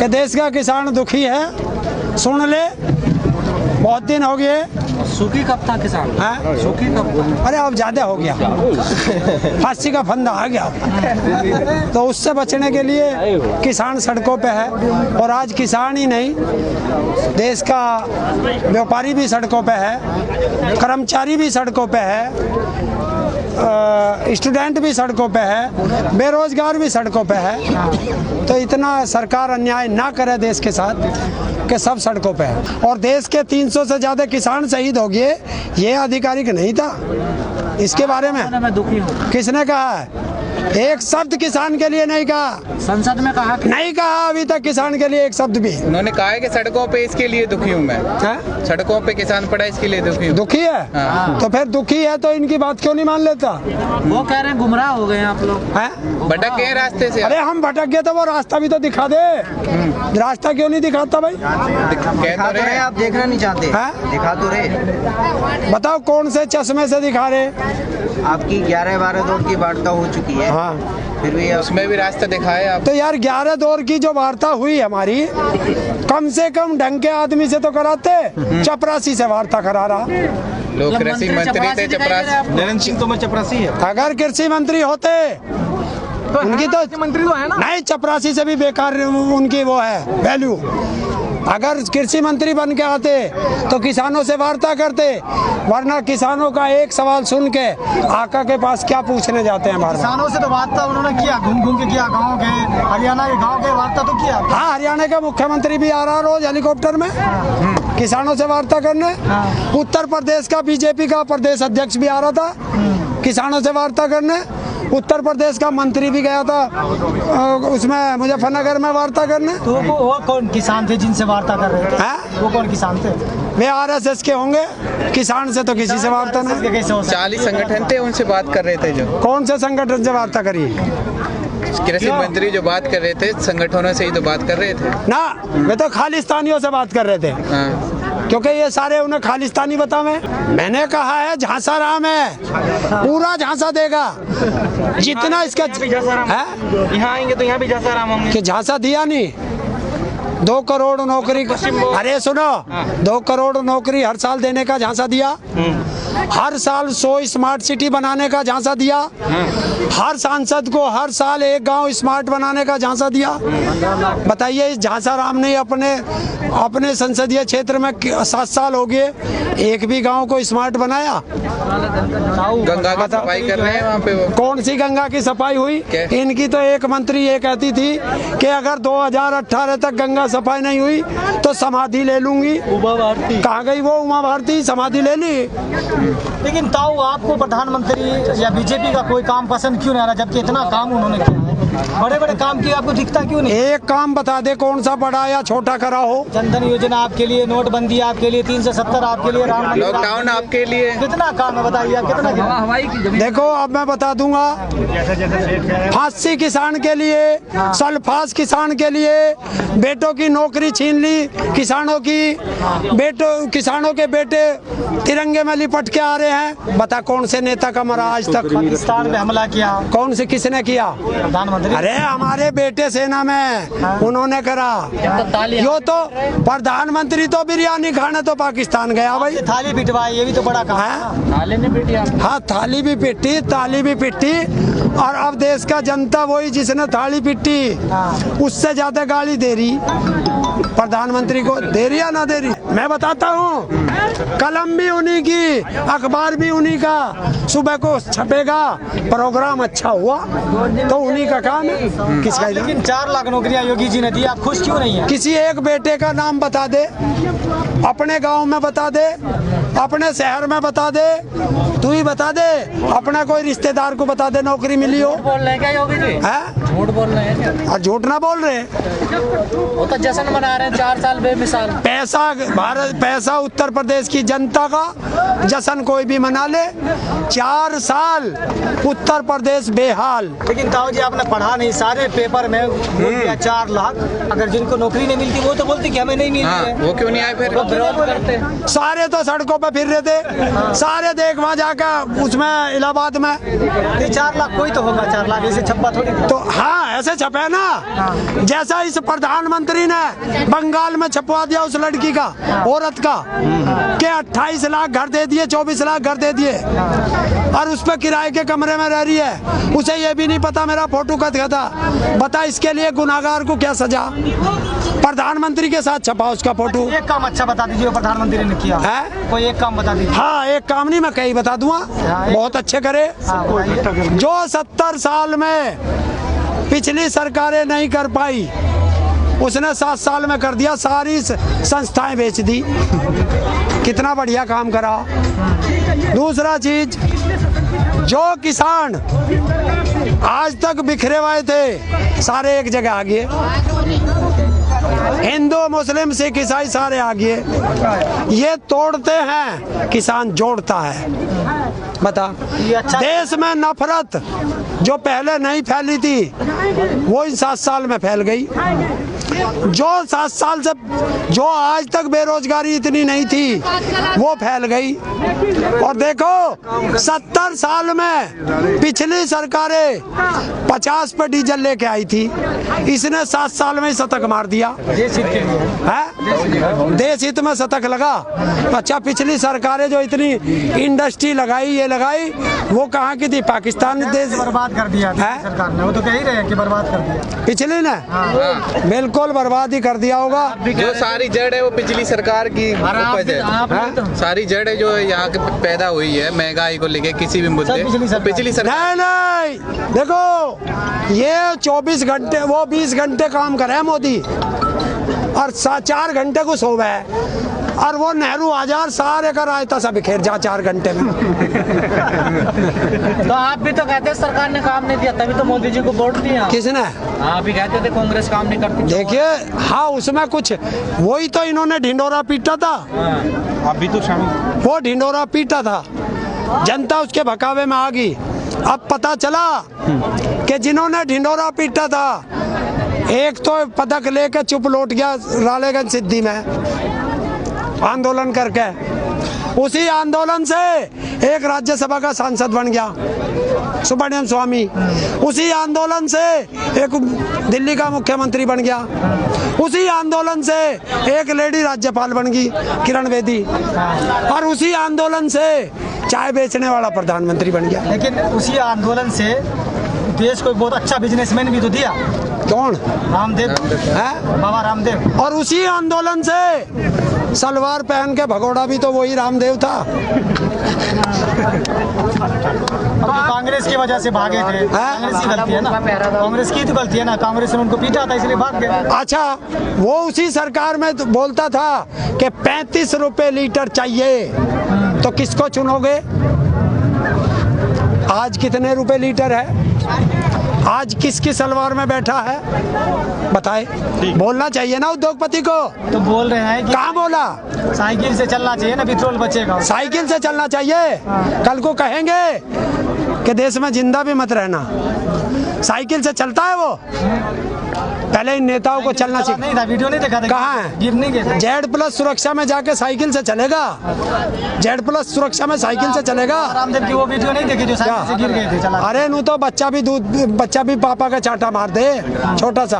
कि देश का किसान दुखी है, सुन ले। बहुत दिन हो गए। सुखी कब था किसान? हाँ? सुखी कब था? अरे अब ज्यादा हो गया, फांसी का फंदा आ गया। तो उससे बचने के लिए किसान सड़कों पे है। और आज किसान ही नहीं, देश का व्यापारी भी सड़कों पे है, कर्मचारी भी सड़कों पे है, स्टूडेंट भी सड़कों पे है, बेरोजगार भी सड़कों पे है। तो इतना सरकार अन्याय ना करे देश के साथ कि सब सड़कों पे है। और देश के 300 से ज्यादा किसान शहीद हो गए, ये आधिकारिक नहीं था। इसके बारे में मैं दुखी हूँ। किसने कहा है? एक शब्द किसान के लिए नहीं कहा। संसद में कहा कि नहीं कहा अभी तक किसान के लिए एक शब्द भी। उन्होंने कहा है कि सड़कों पे इसके लिए दुखी हूँ मैं। है? सड़कों पे किसान पड़ा इसके लिए दुखी हूँ। दुखी है? हाँ। तो फिर दुखी है तो इनकी बात क्यों नहीं मान लेता? वो कह रहे हैं गुमराह हो गए हैं आप लोग। है? भटक गए रास्ते से। अरे हम भटक गए तो वो रास्ता भी तो दिखा दे। रास्ता क्यों नहीं दिखाता भाई? कह तो रहे हैं आप देखना नहीं चाहते। हैं? दिखा तो रहे। बताओ कौन से चश्मे से दिखा रहे? आपकी 11-12 दौर की वार्ता हो चुकी है। हाँ। फिर भी उसमें भी रास्ता दिखाया आप। तो यार 11 दौर की जो वार्ता हुई हमारी, कम से कम ढंग के आदमी से तो कराते। चपरासी से वार्ता करा रहा। लोग कृषि मंत्री थे चपरासी। नरेंद्र सिंह तोमर चपरासी है। अगर कृषि मंत्री होते उनकी तो मंत्री तो है ना। नहीं, चपरासी से भी बेकार उनकी वो है वैल्यू। अगर कृषि मंत्री बन के आते तो किसानों से वार्ता करते, वरना किसानों का एक सवाल सुन के आका के पास क्या पूछने जाते हैं बार बार। किसानों से तो वार्ता उन्होंने किया, घूम घूम के किया, गाँव के, हरियाणा के गाँव के वार्ता तो किया। हाँ, हरियाणा का मुख्यमंत्री भी आ रहा रोज हेलीकॉप्टर में किसानों से वार्ता करने। उत्तर प्रदेश का बीजेपी का प्रदेश अध्यक्ष भी आ रहा था किसानों से वार्ता करने। उत्तर प्रदेश का मंत्री भी गया था उसमें मुजफ्फरनगर में वार्ता करने। तो वो कौन किसान थे जिनसे वार्ता कर रहे थे? हैं? वो कौन किसान थे? वे आरएसएस के होंगे। किसान से तो किसी से वार्ता नहीं। कैसे हो सकता? 40 संगठन थे, उनसे बात कर रहे थे। जो कौन से संगठन से वार्ता करी? कृषि मंत्री जो बात कर रहे थे, संगठनों से ही तो बात कर रहे थे ना। वे तो खालिस्तानियों से बात कर रहे थे। हाँ। क्योंकि ये सारे उन्हें खालिस्तानी बतावे। मैंने कहा है झांसा राम है, पूरा झांसा देगा जितना इसका है। यहाँ आएंगे तो यहाँ भी झांसा राम होंगे। कि झांसा दिया नहीं। 2 करोड़ नौकरी, अरे सुनो, 2 करोड़ नौकरी हर साल देने का झांसा दिया। हर साल 100 स्मार्ट सिटी बनाने का झांसा दिया। हर सांसद को हर साल एक गांव स्मार्ट बनाने का झांसा दिया। बताइए, इस झांसा राम ने अपने संसदीय क्षेत्र में 7 साल हो गए, एक भी गांव को स्मार्ट बनाया? गंगा की सफाई कर रहे हैं वहाँ पे वो। कौन सी गंगा की सफाई हुई? क्या? इनकी तो एक मंत्री ये कहती थी कि अगर 2018 तक गंगा सफाई नहीं हुई तो समाधि ले लूंगी। उमा भारती कहाँ गई वो उमा भारती? समाधि ले ली। लेकिन ताऊ, आपको प्रधानमंत्री या बीजेपी का कोई काम पसंद क्यों नहीं आ रहा, जबकि इतना काम उन्होंने किया है? बड़े बड़े काम किए, आपको दिखता क्यों नहीं? एक काम बता दे, कौन सा बड़ा या छोटा करा हो? जनधन योजना आपके लिए, नोटबंदी आपके लिए, 370 आपके लिए, राम मंदिर लॉकडाउन आपके लिए। कितना काम है बताइए आप, कितना काम? देखो अब मैं बता दूंगा। फांसी किसान के लिए, सल्फास किसान के लिए, बेटों की नौकरी छीन ली किसानों की, किसानों के बेटे तिरंगे में लिपट के आ रहे हैं। बता कौन से नेता का मरा आज तक? पाकिस्तान में हमला किया कौन से, किसने किया? प्रधानमंत्री। अरे हमारे बेटे सेना में उन्होंने करा। यो तो प्रधानमंत्री तो बिरयानी खाने तो पाकिस्तान गया भाई। थाली पिटवाई, ये भी तो बड़ा काम है। थाली ने पिटिया। हाँ, थाली भी पिटी, ताली भी पिटी। और अब देश का जनता वही जिसने थाली पिटी उससे ज्यादा गाली दे रही प्रधानमंत्री को। दे रही या ना दे रही? मैं बताता हूँ, कलम भी उन्हीं की, अखबार भी उन्हीं का, सुबह को छपेगा, प्रोग्राम अच्छा हुआ तो उन्हीं का काम है। किसका? लेकिन 4 लाख नौकरियां योगी जी ने दी, आप खुश क्यों नहीं है? किसी एक बेटे का नाम बता दे, अपने गांव में बता दे, अपने शहर में बता दे, तू ही बता दे, अपना कोई रिश्तेदार को बता दे नौकरी मिली हो। बोल रहे हैं क्या योगी जी? है? झूठ बोल रहे हैं क्या? और झूठ ना बोल रहे। वो तो जश्न मना रहे हैं 4 साल बेमिसाल। पैसा उत्तर प्रदेश की जनता का जश्न कोई भी मना ले। 4 साल उत्तर प्रदेश बेहाल। लेकिन ताऊ जी, आपने पढ़ा नहीं, सारे पेपर में बोल दिया 4 लाख। अगर जिनको नौकरी नहीं मिलती वो तो बोलते कि हमें नहीं मिली हाँ, है। वो क्यों नहीं आए फिर? विरोध करते। सारे तो सड़कों पे फिर रहे थे। सारे देख वहाँ जा का उसमें इलाहाबाद में। 4 लाख कोई तो होगा, 4 लाख ऐसे छप्पा थोड़ी। तो हाँ ऐसे छपे ना, जैसा इस प्रधानमंत्री ने बंगाल में छपवा दिया उस लड़की का, औरत का, के 28 लाख घर दे दिए, 24 लाख घर दे दिए, और उस पर किराए के कमरे में रह रही है। उसे ये भी नहीं पता मेरा फोटो कद गया था। बता इसके लिए गुनाहगार को क्या सजा? प्रधानमंत्री के साथ छपा उसका फोटो। एक काम अच्छा बता दीजिए प्रधानमंत्री ने किया है, कोई एक काम बता दीजिए। हाँ एक काम नहीं, मैं कई बता दूंगा, बहुत अच्छे करे। जो 70 साल में पिछली सरकारें नहीं कर पाई, उसने 7 साल में कर दिया। सारी संस्थाएं बेच दी। कितना बढ़िया काम करा। दूसरा चीज, जो किसान आज तक बिखरे हुए थे सारे एक जगह आ गए। हिंदू मुस्लिम सिख ईसाई सारे आ गए। ये तोड़ते हैं, किसान जोड़ता है। बता, देश में नफरत जो पहले नहीं फैली थी वो इन 7 साल में फैल गई। जो 7 साल से, जो आज तक बेरोजगारी इतनी नहीं थी वो फैल गई। और देखो 70 साल में पिछली सरकारें 50 पे डीजल लेके आई थी, इसने 7 साल में शतक मार दिया है। देश हित में शतक लगा। अच्छा, पिछली सरकारें जो इतनी इंडस्ट्री लगाई, ये लगाई, वो कहाँ की थी? पाकिस्तान ने देश बर्बाद कर दिया है सरकार ने। वो तो कह ही रहे हैं कि बर्बाद कर दिया पिछली ने। बिल्कुल बर्बाद ही कर दिया होगा। जो सारी जड़ है वो पिछली सरकार की उपज है। सारी जड़ है जो यहाँ पैदा हुई है महंगाई को लेके, किसी भी मुद्दे, पिछली सरकार। नहीं, देखो ये 24 घंटे, वो 20 घंटे काम करे मोदी, और 4 घंटे को सोवे है। और वो नेहरू आजाद सारे का रायता सब बिखेर जा 4 घंटे में। तो आप भी तो कहते सरकार ने काम नहीं दिया, तभी तो मोदी जी को वोट दिया। किसने? आप भी कहते थे कांग्रेस काम नहीं करती। देखिए, हाँ उसमें कुछ, वही तो इन्होंने ढिंडोरा पीटा था। अभी तो शामिल, वो ढिंडोरा पीटा था, जनता उसके भकावे में आ गई। अब पता चला कि जिन्होंने ढिंडोरा पीटा था, एक तो पदक लेके चुप लौट गया रालेगंज सिद्धि में आंदोलन करके। उसी आंदोलन से एक राज्यसभा का सांसद बन गया सुब्रमण्यम स्वामी। उसी आंदोलन से एक दिल्ली का मुख्यमंत्री बन गया। उसी आंदोलन से एक लेडी राज्यपाल बन गई किरण बेदी। और उसी आंदोलन से चाय बेचने वाला प्रधानमंत्री बन गया। लेकिन उसी आंदोलन से देश को बहुत अच्छा बिजनेसमैन भी तो दिया। कौन? रामदेव है, बाबा रामदेव। और उसी आंदोलन से सलवार पहन के भगोड़ा भी तो वही रामदेव था। अब तो कांग्रेस की वजह से भागे थे। कांग्रेस की गलती है ना, कांग्रेस की तो गलती है ना, कांग्रेस ने उनको पीटा था इसलिए भाग गए। अच्छा, वो उसी सरकार में तो बोलता था कि 35 रुपए लीटर चाहिए, तो किसको चुनोगे? आज कितने रुपए लीटर है? आज किसकी सलवार में बैठा है? बताए। बोलना चाहिए ना उद्योगपति को। तो बोल रहे हैं कि कहाँ बोला? साइकिल से चलना चाहिए ना, पेट्रोल बचेगा। साइकिल से चलना चाहिए। कल को कहेंगे कि देश में जिंदा भी मत रहना। साइकिल से चलता है वो? पहले इन नेताओं को चलना चाहिए। नहीं था, वीडियो नहीं देखा था। कहाँ है? गिर नहीं गए थे। Z+ सुरक्षा में जाके साइकिल से चलेगा? Z+ सुरक्षा में साइकिल से चलेगा? रामदेव की वो वीडियो नहीं देखी जो साइकिल से गिर गए थे चला। अरे नू तो बच्चा भी पापा का चाटा मार दे, छोटा सा।